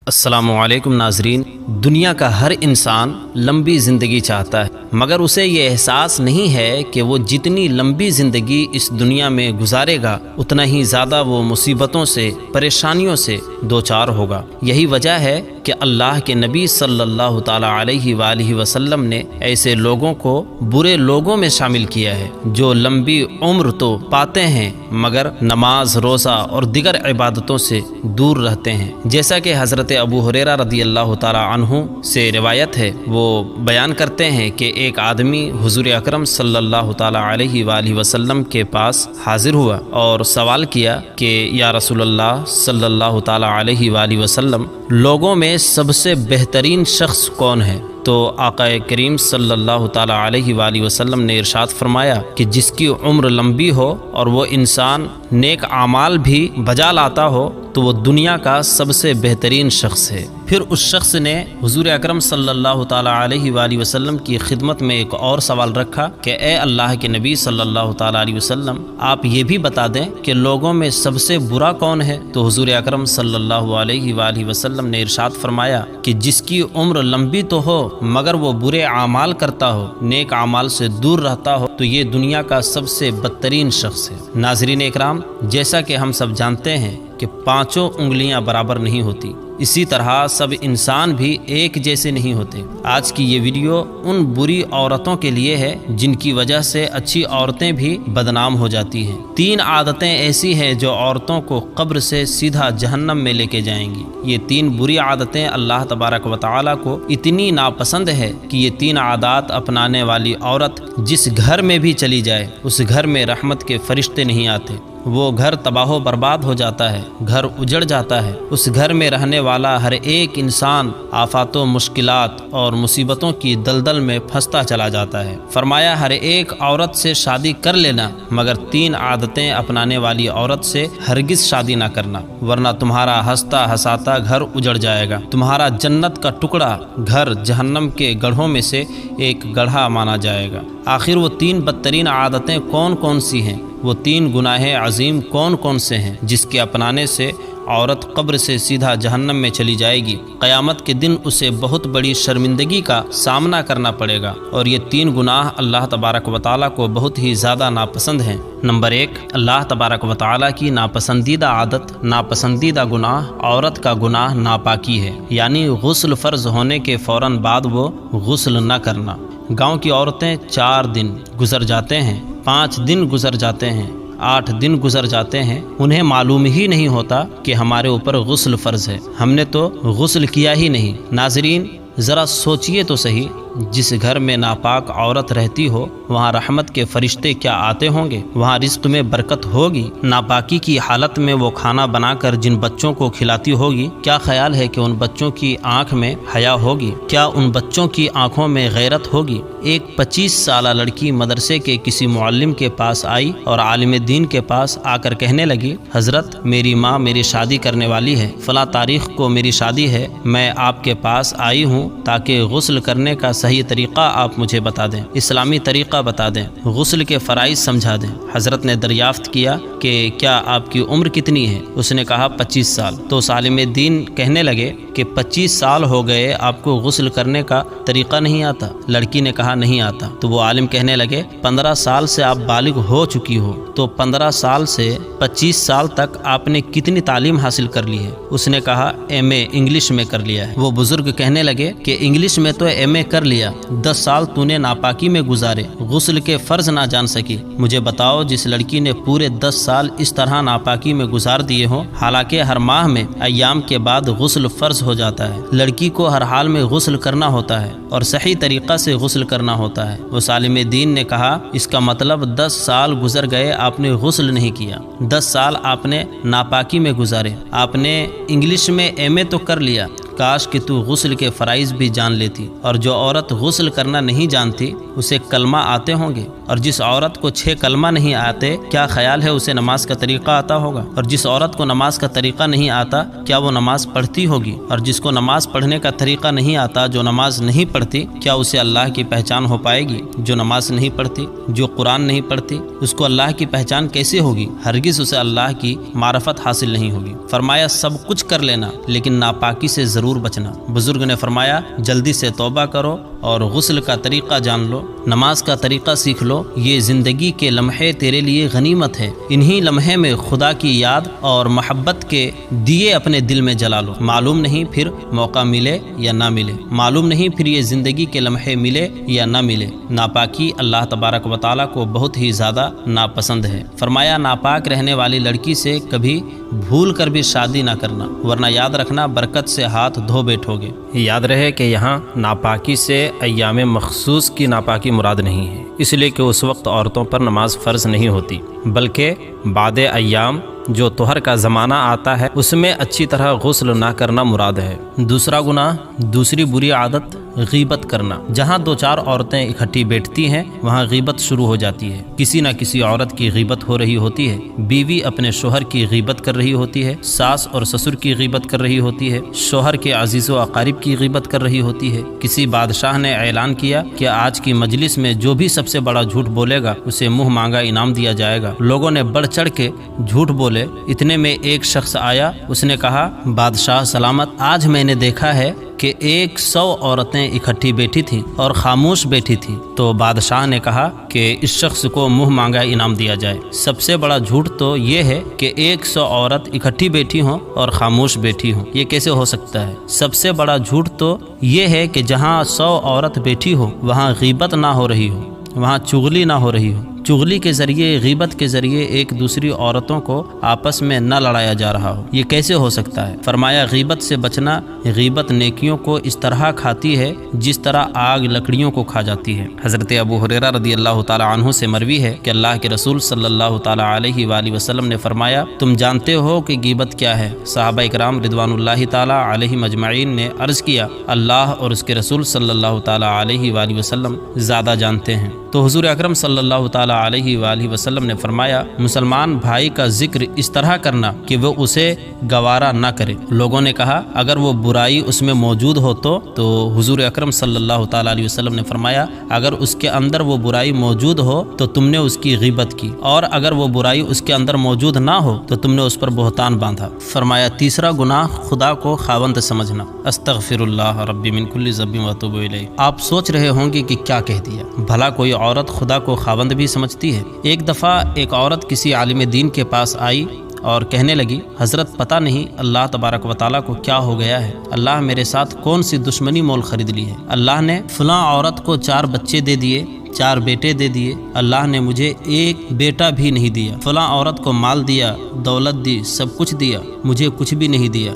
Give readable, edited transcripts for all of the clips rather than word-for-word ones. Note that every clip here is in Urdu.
السلام علیکم ناظرین، دنیا کا ہر انسان لمبی زندگی چاہتا ہے، مگر اسے یہ احساس نہیں ہے کہ وہ جتنی لمبی زندگی اس دنیا میں گزارے گا اتنا ہی زیادہ وہ مصیبتوں سے، پریشانیوں سے دوچار ہوگا۔ یہی وجہ ہے کہ اللہ کے نبی صلی اللہ تعالیٰ علیہ وآلہ وسلم نے ایسے لوگوں کو برے لوگوں میں شامل کیا ہے جو لمبی عمر تو پاتے ہیں مگر نماز، روزہ اور دیگر عبادتوں سے دور رہتے ہیں۔ جیسا کہ حضرت ابو ہریرہ رضی اللہ تعالیٰ عنہ سے روایت ہے، وہ بیان کرتے ہیں کہ ایک آدمی حضور اکرم صلی اللہ تعالیٰ علیہ وآلہ وسلم کے پاس حاضر ہوا اور سوال کیا کہ یا رسول اللہ صلی اللہ تعالیٰ علیہ وآلہ وسلم، لوگوں میں سب سے بہترین شخص کون ہے؟ تو آقا کریم صلی اللہ تعالیٰ علیہ وآلہ وسلم نے ارشاد فرمایا کہ جس کی عمر لمبی ہو اور وہ انسان نیک اعمال بھی بجا لاتا ہو تو وہ دنیا کا سب سے بہترین شخص ہے۔ پھر اس شخص نے حضور اکرم صلی اللہ تعالیٰ علیہ وآلہ وسلم کی خدمت میں ایک اور سوال رکھا کہ اے اللہ کے نبی صلی اللہ تعالیٰ علیہ وسلم، آپ یہ بھی بتا دیں کہ لوگوں میں سب سے برا کون ہے؟ تو حضور اکرم صلی اللہ علیہ وآلہ وسلم نے ارشاد فرمایا کہ جس کی عمر لمبی تو ہو مگر وہ برے اعمال کرتا ہو، نیک اعمال سے دور رہتا ہو، تو یہ دنیا کا سب سے بدترین شخص ہے۔ ناظرین اکرام، جیسا کہ ہم سب جانتے ہیں کہ پانچوں انگلیاں برابر نہیں ہوتی، اسی طرح سب انسان بھی ایک جیسے نہیں ہوتے۔ آج کی یہ ویڈیو ان بری عورتوں کے لیے ہے جن کی وجہ سے اچھی عورتیں بھی بدنام ہو جاتی ہیں۔ 3 عادتیں ایسی ہیں جو عورتوں کو قبر سے سیدھا جہنم میں لے کے جائیں گی۔ یہ 3 بری عادتیں اللہ تبارک و تعالیٰ کو اتنی ناپسند ہے کہ یہ 3 عادات اپنانے والی عورت جس گھر میں بھی چلی جائے اس گھر میں رحمت کے فرشتے نہیں آتے، وہ گھر تباہ و برباد ہو جاتا ہے، گھر اجڑ جاتا ہے۔ اس گھر میں رہنے والا ہر ایک انسان آفات و مشکلات اور مصیبتوں کی دلدل میں پھنستا چلا جاتا ہے۔ فرمایا ہر ایک عورت سے شادی کر لینا مگر 3 عادتیں اپنانے والی عورت سے ہرگز شادی نہ کرنا، ورنہ تمہارا ہنستا ہنساتا گھر اجڑ جائے گا، تمہارا جنت کا ٹکڑا گھر جہنم کے گڑھوں میں سے ایک گڑھا مانا جائے گا۔ آخر وہ 3 بدترین عادتیں کون کون سی ہیں؟ وہ 3 گناہ عظیم کون کون سے ہیں جس کے اپنانے سے عورت قبر سے سیدھا جہنم میں چلی جائے گی؟ قیامت کے دن اسے بہت بڑی شرمندگی کا سامنا کرنا پڑے گا، اور یہ 3 گناہ اللہ تبارک و تعالیٰ کو بہت ہی زیادہ ناپسند ہیں۔ نمبر 1، اللہ تبارک و تعالیٰ کی ناپسندیدہ عادت، ناپسندیدہ گناہ، عورت کا گناہ ناپاکی ہے، یعنی غسل فرض ہونے کے فوراً بعد وہ غسل نہ کرنا۔ گاؤں کی عورتیں 4 دن گزر جاتے ہیں، 5 دن گزر جاتے ہیں، 8 دن گزر جاتے ہیں، انہیں معلوم ہی نہیں ہوتا کہ ہمارے اوپر غسل فرض ہے، ہم نے تو غسل کیا ہی نہیں۔ ناظرین ذرا سوچئے تو صحیح، جس گھر میں ناپاک عورت رہتی ہو وہاں رحمت کے فرشتے کیا آتے ہوں گے؟ وہاں رزق میں برکت ہوگی؟ ناپاکی کی حالت میں وہ کھانا بنا کر جن بچوں کو کھلاتی ہوگی، کیا خیال ہے کہ ان بچوں کی آنکھ میں حیا ہوگی؟ کیا ان بچوں کی آنکھوں میں غیرت ہوگی؟ ایک 25 سالہ لڑکی مدرسے کے کسی معلم کے پاس آئی اور عالم دین کے پاس آ کر کہنے لگی، حضرت میری ماں میری شادی کرنے والی ہے، فلاں تاریخ کو میری شادی ہے، میں آپ کے پاس آئی ہوں تاکہ غسل کرنے کا صحیح طریقہ آپ مجھے بتا دیں، اسلامی طریقہ بتا دیں، غسل کے فرائض سمجھا دیں۔ حضرت نے دریافت کیا کہ کیا آپ کی عمر کتنی ہے؟ اس نے کہا 25 سال۔ تو عالم دین کہنے لگے کہ 25 سال ہو گئے آپ کو غسل کرنے کا طریقہ نہیں آتا؟ لڑکی نے کہا نہیں آتا۔ تو وہ عالم کہنے لگے 15 سال سے آپ بالغ ہو چکی ہو، تو 15 سال سے 25 سال تک آپ نے کتنی تعلیم حاصل کر لی ہے؟ اس نے کہا ایم اے انگلش میں کر لیا ہے۔ وہ بزرگ کہنے لگے کہ انگلش میں تو ایم اے کر لیا، 10 سال تو نے ناپاکی میں گزارے، غسل کے فرض نہ جان سکی۔ مجھے بتاؤ جس لڑکی نے پورے 10 سال اس طرح ناپاکی میں گزار دیے ہوں، حالانکہ ہر ماہ میں ایام کے بعد غسل فرض ہو جاتا ہے، لڑکی کو ہر حال میں غسل کرنا ہوتا ہے اور صحیح طریقہ سے غسل کرنا ہوتا ہے۔ اس عالم دین نے کہا اس کا مطلب 10 سال گزر گئے آپ نے غسل نہیں کیا، 10 سال آپ نے ناپاکی میں گزارے، آپ نے انگلش میں ایم اے تو کر لیا، کاش کہ تو غسل کے فرائض بھی جان لیتی۔ اور جو عورت غسل کرنا نہیں جانتی اسے کلمہ آتے ہوں گے؟ اور جس عورت کو 6 کلمہ نہیں آتے کیا خیال ہے اسے نماز کا طریقہ آتا ہوگا؟ اور جس عورت کو نماز کا طریقہ نہیں آتا کیا وہ نماز پڑھتی ہوگی؟ اور جس کو نماز پڑھنے کا طریقہ نہیں آتا، جو نماز نہیں پڑھتی، کیا اسے اللہ کی پہچان ہو پائے گی؟ جو نماز نہیں پڑھتی، جو قرآن نہیں پڑھتی، اس کو اللہ کی پہچان کیسے ہوگی؟ ہرگز اسے اللہ کی معرفت حاصل نہیں ہوگی۔ فرمایا سب کچھ کر لینا لیکن ناپاکی سے ضرور بچنا۔ بزرگ نے فرمایا جلدی سے توبہ کرو اور غسل کا طریقہ جان لو، نماز کا طریقہ سیکھ لو، یہ زندگی کے لمحے تیرے لیے غنیمت ہے، انہی لمحے میں خدا کی یاد اور محبت کے دیے اپنے دل میں جلا لو۔ معلوم نہیں پھر موقع ملے یا نہ ملے، معلوم نہیں پھر یہ زندگی کے لمحے ملے یا نہ ملے۔ ناپاکی اللہ تبارک و تعالیٰ کو بہت ہی زیادہ ناپسند ہے۔ فرمایا ناپاک رہنے والی لڑکی سے کبھی بھول کر بھی شادی نہ کرنا، ورنہ یاد رکھنا برکت سے ہاتھ دھو بیٹھو گے۔ یاد رہے کہ یہاں ناپاکی سے ایام مخصوص کی ناپاکی مراد نہیں ہے، اس لیے کہ اس وقت عورتوں پر نماز فرض نہیں ہوتی، بلکہ بعد ایام جو طہر کا زمانہ آتا ہے اس میں اچھی طرح غسل نہ کرنا مراد ہے۔ دوسرا گناہ، دوسری بری عادت غیبت کرنا۔ جہاں 2-4 عورتیں اکٹھی بیٹھتی ہیں وہاں غیبت شروع ہو جاتی ہے۔ کسی نہ کسی عورت کی غیبت ہو رہی ہوتی ہے، بیوی اپنے شوہر کی غیبت کر رہی ہوتی ہے، ساس اور سسر کی غیبت کر رہی ہوتی ہے، شوہر کے عزیز و اقارب کی غیبت کر رہی ہوتی ہے۔ کسی بادشاہ نے اعلان کیا کہ آج کی مجلس میں جو بھی سب سے بڑا جھوٹ بولے گا اسے منہ مانگا انعام دیا جائے گا۔ لوگوں نے بڑھ چڑھ کے جھوٹ بولے، اتنے میں ایک شخص آیا، اس نے کہا بادشاہ سلامت، آج میں نے دیکھا ہے کہ 100 عورتیں اکٹھی بیٹھی تھیں اور خاموش بیٹھی تھیں۔ تو بادشاہ نے کہا کہ اس شخص کو منہ مانگا انعام دیا جائے۔ سب سے بڑا جھوٹ تو یہ ہے کہ 100 عورت اکٹھی بیٹھی ہوں اور خاموش بیٹھی ہوں، یہ کیسے ہو سکتا ہے؟ سب سے بڑا جھوٹ تو یہ ہے کہ جہاں 100 عورت بیٹھی ہو وہاں غیبت نہ ہو رہی ہو، وہاں چغلی نہ ہو رہی ہو، چغلی کے ذریعے، غیبت کے ذریعے ایک دوسری عورتوں کو آپس میں نہ لڑایا جا رہا ہو، یہ کیسے ہو سکتا ہے؟ فرمایا غیبت سے بچنا، غیبت نیکیوں کو اس طرح کھاتی ہے جس طرح آگ لکڑیوں کو کھا جاتی ہے۔ حضرت ابو ہریرہ رضی اللہ تعالی عنہ سے مروی ہے کہ اللہ کے رسول صلی اللہ تعالی علیہ وآلہ وسلم نے فرمایا تم جانتے ہو کہ غیبت کیا ہے؟ صحابہ کرام رضوان اللہ تعالی علیہم اجمعین نے عرض کیا اللہ اور اس کے رسول صلی اللہ تعالی علیہ وآلہ وسلم زیادہ جانتے ہیں۔ تو حضور اکرم صلی اللہ تعالی علیہ وآلہ وسلم نے فرمایا مسلمان بھائی کا ذکر اس طرح کرنا کہ وہ اسے گوارا نہ کرے۔ لوگوں نے کہا اگر وہ برائی اس میں موجود ہو تو حضور اکرم صلی اللہ تعالی علیہ وسلم نے فرمایا اگر اس کے اندر وہ برائی موجود ہو تو تم نے اس کی غیبت کی، اور اگر وہ برائی اس کے اندر موجود نہ ہو تو تم نے اس پر بہتان باندھا۔ فرمایا تیسرا گناہ خدا کو خاوند سمجھنا۔ استغفر اللہ ربی من کل ذنب واتوب الیہ۔ آپ سوچ رہے ہوں گے کہ کیا کہہ دیا، بھلا کوئی عورت خدا کو خاوند بھی سمجھتی ہے؟ ایک دفعہ ایک عورت کسی عالم دین کے پاس آئی اور کہنے لگی حضرت پتہ نہیں اللہ تبارک و تعالیٰ کو کیا ہو گیا ہے، اللہ میرے ساتھ کون سی دشمنی مول خرید لی ہے، اللہ نے فلاں عورت کو 4 بچے دے دیے، 4 بیٹے دے دیے، اللہ نے مجھے ایک بیٹا بھی نہیں دیا، فلاں عورت کو مال دیا، دولت دی، سب کچھ دیا، مجھے کچھ بھی نہیں دیا،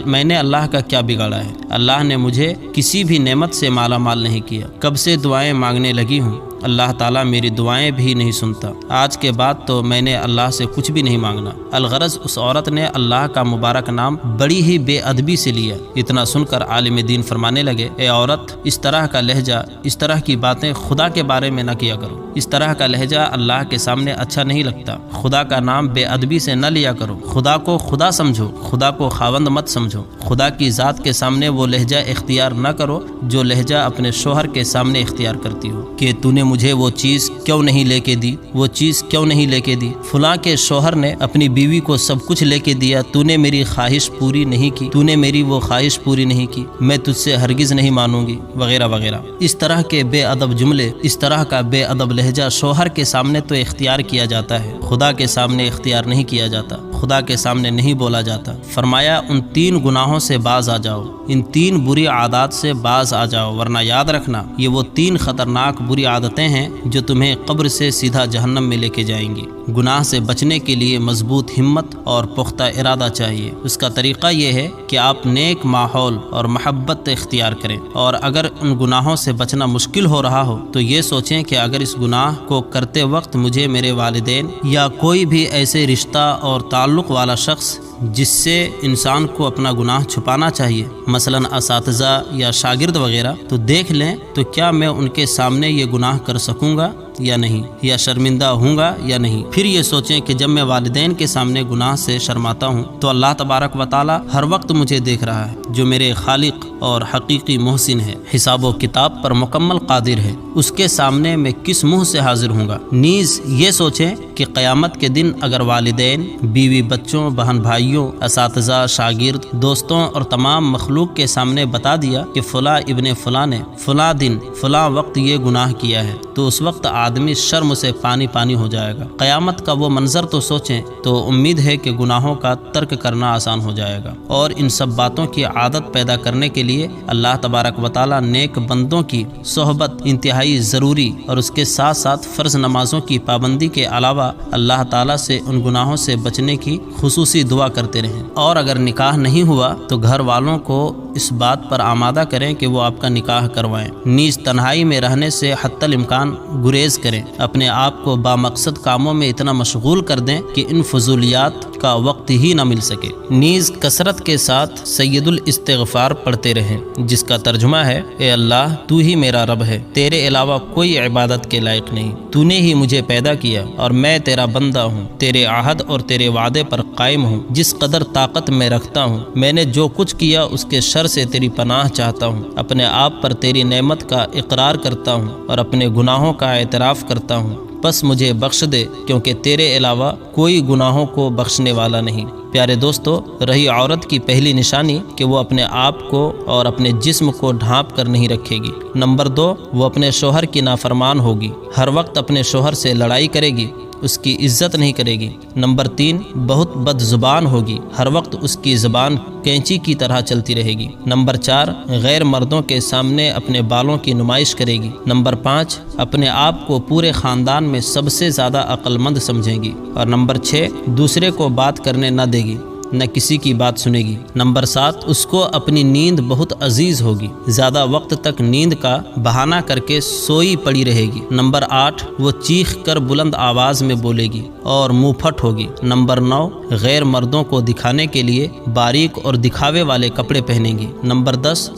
میں نے اللہ کا کیا بگاڑا ہے؟ اللہ نے مجھے کسی بھی نعمت سے مالا مال نہیں کیا، کب سے دعائیں مانگنے لگی ہوں، اللہ تعالیٰ میری دعائیں بھی نہیں سنتا، آج کے بعد تو میں نے اللہ سے کچھ بھی نہیں مانگنا۔ الغرض اس عورت نے اللہ کا مبارک نام بڑی ہی بے ادبی سے لیا۔ اتنا سن کر عالم دین فرمانے لگے اے عورت اس طرح کا لہجہ، اس طرح کی باتیں خدا کے بارے میں نہ کیا کرو، اس طرح کا لہجہ اللہ کے سامنے اچھا نہیں لگتا، خدا کا نام بے ادبی سے نہ لیا کرو، خدا کو خدا سمجھو، خدا کو خاوند مت سمجھو، خدا کی ذات کے سامنے وہ لہجہ اختیار نہ کرو جو لہجہ اپنے شوہر کے سامنے اختیار کرتی ہو کہ تو نے مجھے وہ چیز کیوں نہیں لے کے دی، وہ چیز کیوں نہیں لے کے دی، فلاں کے شوہر نے اپنی بیوی کو سب کچھ لے کے دیا، تو نے میری خواہش پوری نہیں کی، تو نے میری وہ خواہش پوری نہیں کی، میں تجھ سے ہرگز نہیں مانوں گی، وغیرہ وغیرہ۔ اس طرح کے بے ادب جملے، اس طرح کا بے ادب لہجہ شوہر کے سامنے تو اختیار کیا جاتا ہے، خدا کے سامنے اختیار نہیں کیا جاتا، خدا کے سامنے نہیں بولا جاتا۔ فرمایا ان 3 گناہوں سے باز آ جاؤ، ان 3 بری عادات سے باز آ جاؤ، ورنہ یاد رکھنا یہ وہ 3 خطرناک بری عادتیں ہیں جو تمہیں قبر سے سیدھا جہنم میں لے کے جائیں گی۔ گناہ سے بچنے کے لیے مضبوط ہمت اور پختہ ارادہ چاہیے۔ اس کا طریقہ یہ ہے کہ آپ نیک ماحول اور محبت اختیار کریں، اور اگر ان گناہوں سے بچنا مشکل ہو رہا ہو تو یہ سوچیں کہ اگر اس گناہ کو کرتے وقت مجھے میرے والدین یا کوئی بھی ایسے رشتہ اور تعلق والا شخص جس سے انسان کو اپنا گناہ چھپانا چاہیے، مثلا اساتذہ یا شاگرد وغیرہ، تو دیکھ لیں تو کیا میں ان کے سامنے یہ گناہ کر سکوں گا یا نہیں, یا شرمندہ ہوں گا یا نہیں. پھر یہ سوچیں کہ جب میں والدین کے سامنے گناہ سے شرماتا ہوں تو اللہ تبارک و تعالی ہر وقت مجھے دیکھ رہا ہے, جو میرے خالق اور حقیقی محسن ہے, حساب و کتاب پر مکمل قادر ہے. اس کے سامنے میں کس منہ سے حاضر ہوں گا. نیز یہ سوچیں کہ قیامت کے دن اگر والدین, بیوی بچوں, بہن بھائیوں, اساتذہ, شاگرد, دوستوں اور تمام مخلوق کے سامنے بتا دیا کہ فلاں ابن فلاں نے فلاں دن فلاں وقت یہ گناہ کیا ہے, تو اس وقت آدمی شرم سے پانی پانی ہو جائے گا. قیامت کا وہ منظر تو سوچیں تو امید ہے کہ گناہوں کا ترک کرنا آسان ہو جائے گا. اور ان سب باتوں کی عادت پیدا کرنے کے لیے اللہ تبارک و تعالی نیک بندوں کی صحبت انتہائی ضروری, اور اس کے ساتھ ساتھ فرض نمازوں کی پابندی کے علاوہ اللہ تعالی سے ان گناہوں سے بچنے کی خصوصی دعا کرتے رہیں. اور اگر نکاح نہیں ہوا تو گھر والوں کو اس بات پر آمادہ کریں کہ وہ آپ کا نکاح کروائیں. نیز تنہائی میں رہنے سے حتی الامکان گریز کریں. اپنے آپ کو بامقصد کاموں میں اتنا مشغول کر دیں کہ ان فضولیات کا وقت ہی نہ مل سکے. نیز کثرت کے ساتھ سید الاستغفار پڑھتے رہیں, جس کا ترجمہ ہے, اے اللہ تو ہی میرا رب ہے, تیرے علاوہ کوئی عبادت کے لائق نہیں, تو نے ہی مجھے پیدا کیا اور میں تیرا بندہ ہوں, تیرے عہد اور تیرے وعدے پر قائم ہوں. جس قدر طاقت میں رکھتا ہوں میں نے جو کچھ کیا اس کے شر سے تیری پناہ چاہتا ہوں. اپنے آپ پر تیری نعمت کا اقرار کرتا ہوں اور اپنے گناہوں کا اعتراف کرتا ہوں, بس مجھے بخش دے کیونکہ تیرے علاوہ کوئی گناہوں کو بخشنے والا نہیں. پیارے دوستو, رہی عورت کی پہلی نشانی کہ وہ اپنے آپ کو اور اپنے جسم کو ڈھانپ کر نہیں رکھے گی. نمبر 2, وہ اپنے شوہر کی نافرمان ہوگی, ہر وقت اپنے شوہر سے لڑائی کرے گی, اس کی عزت نہیں کرے گی. نمبر 3, بہت بد زبان ہوگی, ہر وقت اس کی زبان کینچی کی طرح چلتی رہے گی. نمبر 4, غیر مردوں کے سامنے اپنے بالوں کی نمائش کرے گی. نمبر 5, اپنے آپ کو پورے خاندان میں سب سے زیادہ عقل مند سمجھے گی. اور نمبر 6, دوسرے کو بات کرنے نہ دے گی, نہ کسی کی بات سنے گی. نمبر 7, اس کو اپنی نیند بہت عزیز ہوگی, زیادہ وقت تک نیند کا بہانہ کر کے سوئی پڑی رہے گی. نمبر 8, وہ چیخ کر بلند آواز میں بولے گی اور منہ پھٹ ہوگی. نمبر 9, غیر مردوں کو دکھانے کے لیے باریک اور دکھاوے والے کپڑے پہنے گی. نمبر 10,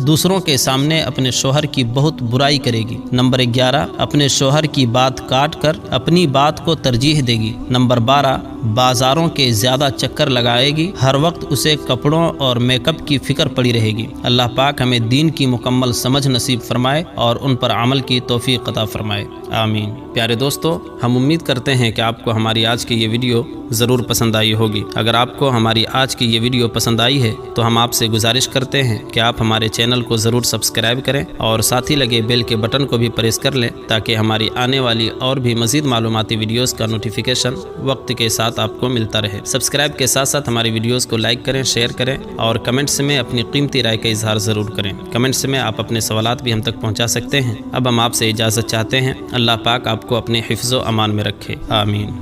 دوسروں کے سامنے اپنے شوہر کی بہت برائی کرے گی. نمبر 11, اپنے شوہر کی بات کاٹ کر اپنی بات کو ترجیح دے گی. نمبر 12, بازاروں کے زیادہ چکر لگائے گی, ہر وقت اسے کپڑوں اور میک اپ کی فکر پڑی رہے گی. اللہ پاک ہمیں دین کی مکمل سمجھ نصیب فرمائے اور ان پر عمل کی توفیق عطا فرمائے, آمین. پیارے دوستو, ہم امید کرتے ہیں کہ آپ کو ہماری آج کی یہ ویڈیو ضرور پسند آئی ہوگی. اگر آپ کو ہماری آج کی یہ ویڈیو پسند آئی ہے تو ہم آپ سے گزارش کرتے ہیں کہ آپ ہمارے چینل کو ضرور سبسکرائب کریں اور ساتھ ہی لگے بیل کے بٹن کو بھی پریس کر لیں تاکہ ہماری آنے والی اور بھی مزید معلوماتی ویڈیوز کا نوٹیفیکیشن وقت کے ساتھ آپ کو ملتا رہے. سبسکرائب کے ساتھ ساتھ ہماری ویڈیوز کو لائک کریں, شیئر کریں اور کمنٹس میں اپنی قیمتی رائے کا اظہار ضرور کریں. کمنٹس میں آپ اپنے سوالات بھی ہم تک پہنچا سکتے ہیں. اب ہم آپ سے اجازت چاہتے ہیں. اللہ پاک آپ کو اپنے حفظ و امان میں رکھے, آمین.